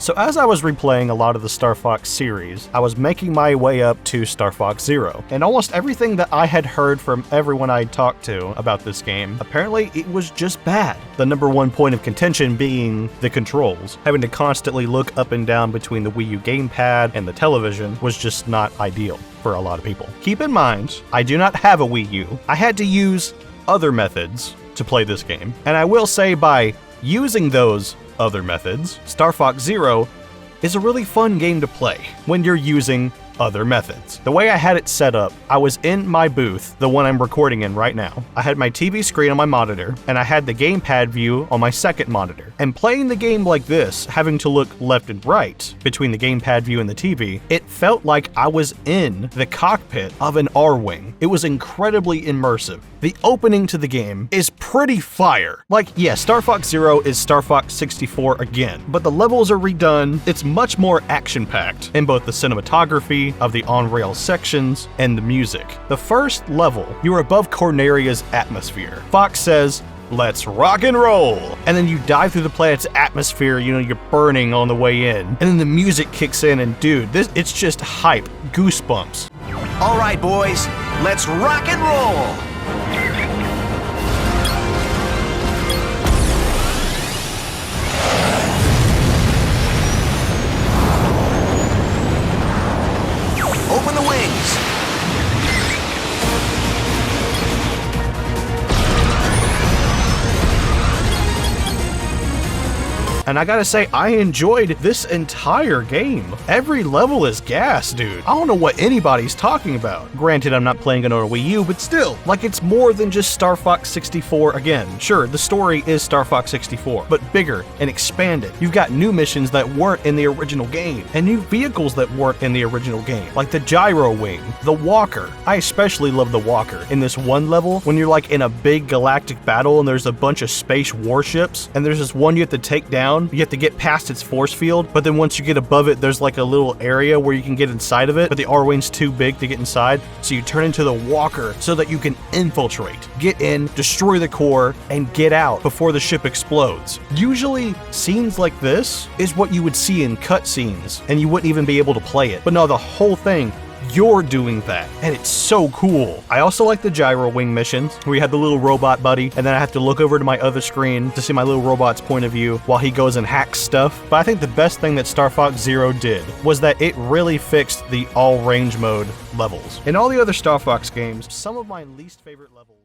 So as I was replaying a lot of the Star Fox series, I was making my way up to Star Fox Zero, and almost everything that I had heard from everyone I talked to about this game, apparently it was just bad. The number one point of contention being the controls. Having to constantly look up and down between the Wii U gamepad and the television was just not ideal for a lot of people. Keep in mind, I do not have a Wii U. I had to use other methods to play this game, and I will say by using those other methods, Star Fox Zero is a really fun game to play when you're using other methods. The way I had it set up, I was in my booth, the one I'm recording in right now. I had my TV screen on my monitor, and I had the gamepad view on my second monitor. And playing the game like this, having to look left and right between the gamepad view and the TV, it felt like I was in the cockpit of an R-Wing. It was incredibly immersive. The opening to the game is pretty fire. Like, yeah, Star Fox Zero is Star Fox 64 again, but the levels are redone. It's much more action-packed in both the cinematography of the on-rail sections and the music. The first level, you're above Corneria's atmosphere. Fox says, "Let's rock and roll!" And then you dive through the planet's atmosphere, you're burning on the way in. And then the music kicks in, and dude, it's just hype, goosebumps. All right, boys, let's rock and roll! Open the wings! And I gotta say, I enjoyed this entire game. Every level is gas, dude. I don't know what anybody's talking about. Granted, I'm not playing it on a Wii U, but still, like it's more than just Star Fox 64 again. Sure, the story is Star Fox 64, but bigger and expanded. You've got new missions that weren't in the original game, and new vehicles that weren't in the original game, like the Gyro Wing, the Walker. I especially love the Walker. In this one level, when you're like in a big galactic battle and there's a bunch of space warships, and there's this one you have to take down. You have to get past its force field, but then once you get above it, there's like a little area where you can get inside of it, but the R-Wing's too big to get inside, so you turn into the Walker so that you can infiltrate, get in, destroy the core, and get out before the ship explodes. Usually, scenes like this is what you would see in cutscenes, and you wouldn't even be able to play it. But no, the whole thing, you're doing that, and it's so cool. I also like the Gyro Wing missions, where you have the little robot buddy, and then I have to look over to my other screen to see my little robot's point of view while he goes and hacks stuff. But I think the best thing that Star Fox Zero did was that it really fixed the all-range mode levels. In all the other Star Fox games, some of my least favorite levels